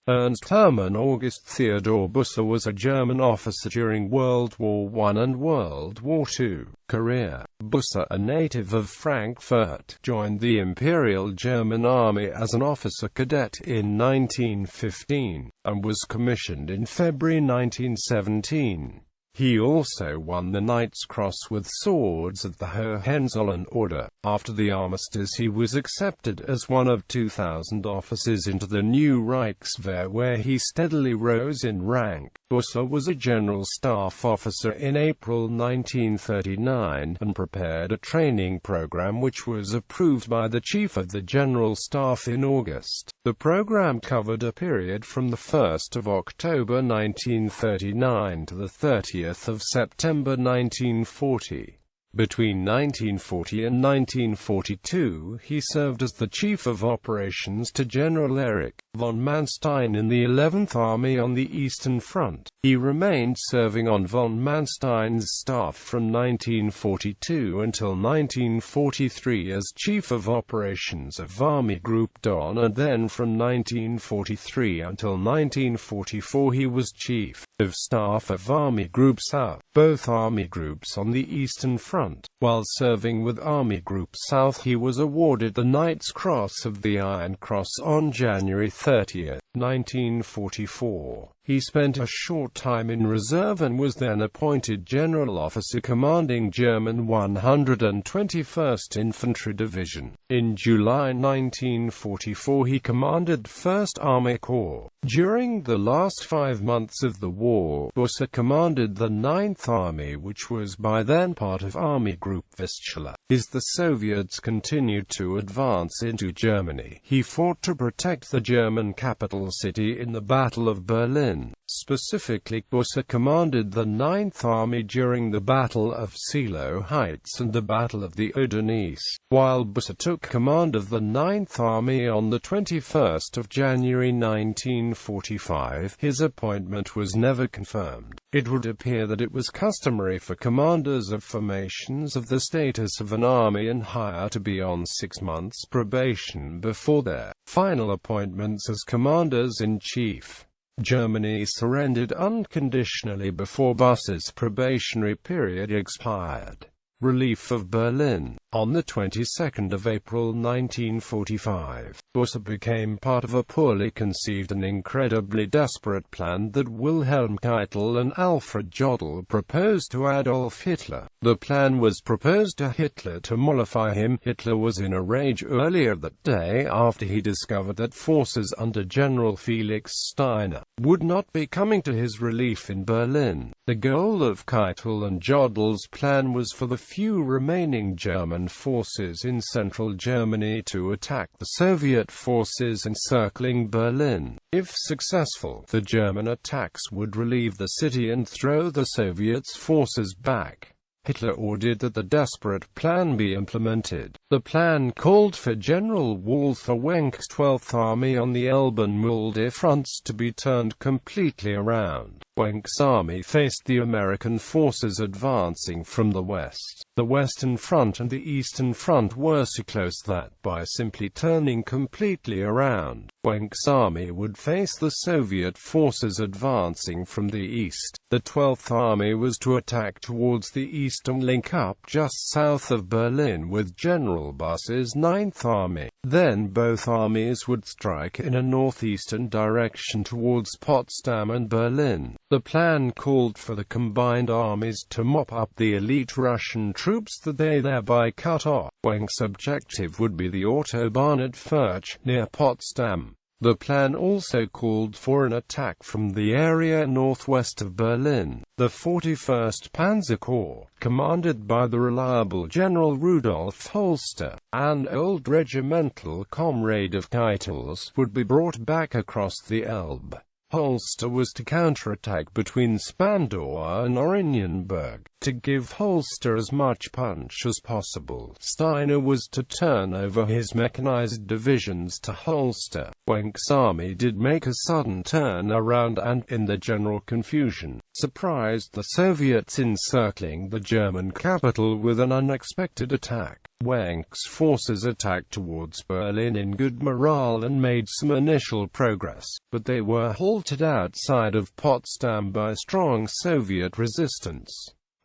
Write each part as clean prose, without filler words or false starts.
Ernst Hermann August Theodor Busse was a German officer during World War I and World War II. Career: Busse, a native of Frankfurt, joined the Imperial German Army as an officer cadet in 1915, and was commissioned in February 1917. He also won the Knight's Cross with Swords of the Hohenzollern Order. After the armistice, he was accepted as one of 2,000 officers into the new Reichswehr, where he steadily rose in rank. Busse was a General Staff officer in April 1939, and prepared a training program which was approved by the Chief of the General Staff in August. The program covered a period from the 1st of October 1939 to the 30th of September 1940. Between 1940 and 1942, he served as the Chief of Operations to General Erich von Manstein in the 11th Army on the Eastern Front. He remained serving on von Manstein's staff from 1942 until 1943 as Chief of Operations of Army Group Don, and then from 1943 until 1944 he was Chief of Staff of Army Group South, both army groups on the Eastern Front. While serving with Army Group South, he was awarded the Knight's Cross of the Iron Cross on January 30, 1944. He spent a short time in reserve and was then appointed General Officer commanding German 121st Infantry Division. In July 1944 he commanded 1st Army Corps. During the last 5 months of the war, Busse commanded the 9th Army, which was by then part of Army Group Vistula. As the Soviets continued to advance into Germany, he fought to protect the German capital city in the Battle of Berlin. Specifically, Busse commanded the 9th Army during the Battle of Seelow Heights and the Battle of the Odense. While Busse took command of the 9th Army on the 21st of January 1945, his appointment was never confirmed. It would appear that it was customary for commanders of formations of the status of an army and higher to be on 6 months probation before their final appointments as commanders-in-chief. Germany surrendered unconditionally before Busse's probationary period expired. Relief of Berlin. On the 22nd of April 1945, Busse became part of a poorly conceived and incredibly desperate plan that Wilhelm Keitel and Alfred Jodl proposed to Adolf Hitler. The plan was proposed to Hitler to mollify him. Hitler was in a rage earlier that day after he discovered that forces under General Felix Steiner would not be coming to his relief in Berlin. The goal of Keitel and Jodl's plan was for the few remaining German forces in central Germany to attack the Soviet forces encircling Berlin. If successful, the German attacks would relieve the city and throw the Soviets' forces back. Hitler ordered that the desperate plan be implemented. The plan called for General Walther Wenck's 12th Army on the Elbe and Mulde fronts to be turned completely around. Wenck's army faced the American forces advancing from the west. The Western Front and the Eastern Front were so close that, by simply turning completely around, Wenck's army would face the Soviet forces advancing from the east. The 12th Army was to attack towards the east and link up just south of Berlin with General Busse's 9th Army. Then both armies would strike in a northeastern direction towards Potsdam and Berlin. The plan called for the combined armies to mop up the elite Russian troops that they thereby cut off. Wenck's objective would be the Autobahn at Furch, near Potsdam. The plan also called for an attack from the area northwest of Berlin. The 41st Panzer Corps, commanded by the reliable General Rudolf Holster, an old regimental comrade of Keitel's, would be brought back across the Elbe. Holster was to counterattack between Spandau and Oranienburg. to give Holster as much punch as possible. Steiner was to turn over his mechanized divisions to Holster. Wenck's army did make a sudden turn around and, in the general confusion, surprised the Soviets encircling the German capital with an unexpected attack. Wenck's forces attacked towards Berlin in good morale and made some initial progress, but they were halted outside of Potsdam by strong Soviet resistance.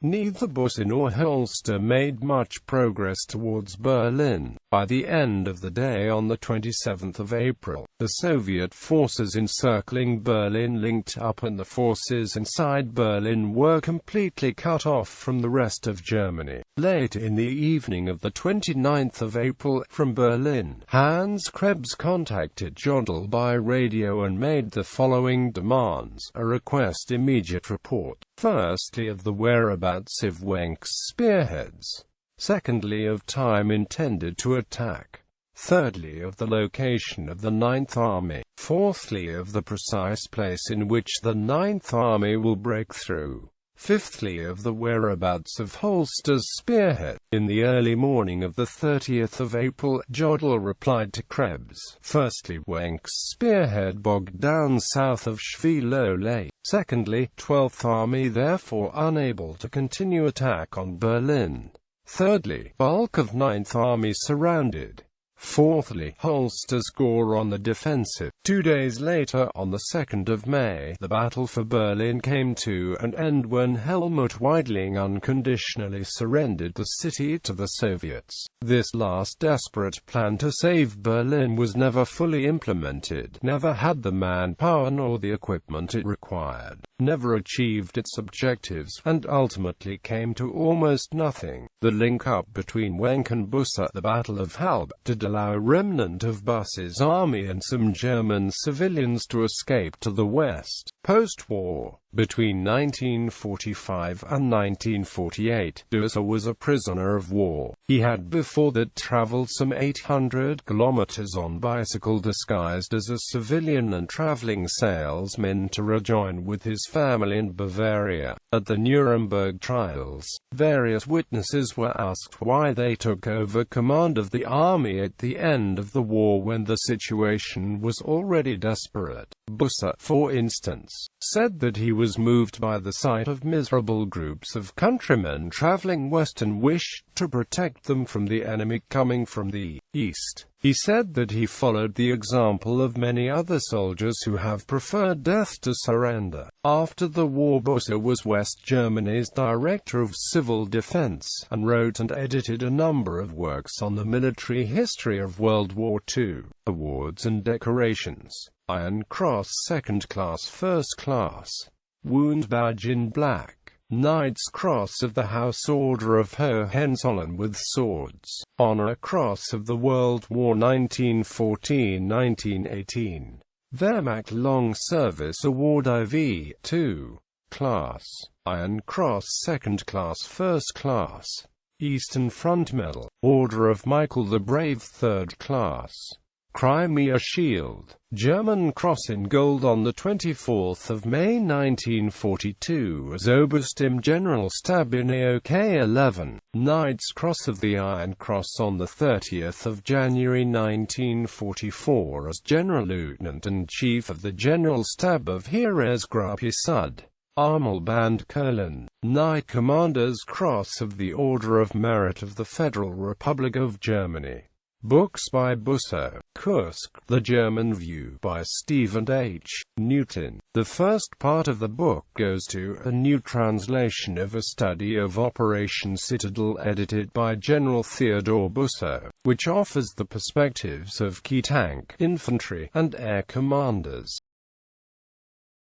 Neither Busse nor Holster made much progress towards Berlin. By the end of the day on the 27th of April, the Soviet forces encircling Berlin linked up and the forces inside Berlin were completely cut off from the rest of Germany. Late in the evening of the 29th of April, from Berlin, Hans Krebs contacted Jodl by radio and made the following demands: a request immediate report, firstly of the whereabouts of Wenck's spearheads, secondly of time intended to attack, thirdly of the location of the Ninth Army, fourthly of the precise place in which the Ninth Army will break through, fifthly of the whereabouts of Holster's spearhead. In the early morning of the 30th of April, Jodl replied to Krebs: firstly, Wenck's spearhead bogged down south of Schwielowlay. Secondly, 12th Army therefore unable to continue attack on Berlin. Thirdly, bulk of 9th Army surrounded. Fourthly, Holster's corps on the defensive. 2 days later, on the 2nd of May, the battle for Berlin came to an end when Helmut Weidling unconditionally surrendered the city to the Soviets. This last desperate plan to save Berlin was never fully implemented, never had the manpower nor the equipment it required, never achieved its objectives, and ultimately came to almost nothing. The link-up between Wenck and Busse at the Battle of Halbe did allow a remnant of Busse's army and some German civilians to escape to the west. Post-war, between 1945 and 1948, Busse was a prisoner of war. He had before that traveled some 800 kilometers on bicycle disguised as a civilian and traveling salesman to rejoin with his family in Bavaria. At the Nuremberg trials, various witnesses were asked why they took over command of the army at the end of the war when the situation was already desperate. Busse, for instance, said that he was moved by the sight of miserable groups of countrymen traveling west and wished to protect them from the enemy coming from the east. He said that he followed the example of many other soldiers who have preferred death to surrender. After the war, Busse was West Germany's Director of Civil Defense, and wrote and edited a number of works on the military history of World War II. Awards and decorations: Iron Cross Second Class First Class, Wound Badge in Black, Knight's Cross of the House Order of Hohenzollern with swords, Honor Cross of the World War 1914-1918, Wehrmacht Long Service Award IV, 2 Class, Iron Cross Second Class First Class, Eastern Front Medal, Order of Michael the Brave Third Class, Crimea Shield, German Cross in Gold on the 24th of May 1942 as Oberst im Generalstab in AOK 11, Knight's Cross of the Iron Cross on the 30th of January 1944 as General Lieutenant and Chief of the Generalstab of Heeresgruppe Süd, Armband Cologne, Knight Commander's Cross of the Order of Merit of the Federal Republic of Germany. Books by Busse. Kursk, The German View by Stephen H. Newton. The first part of the book goes to a new translation of a study of Operation Citadel edited by General Theodor Busse, which offers the perspectives of key tank, infantry, and air commanders.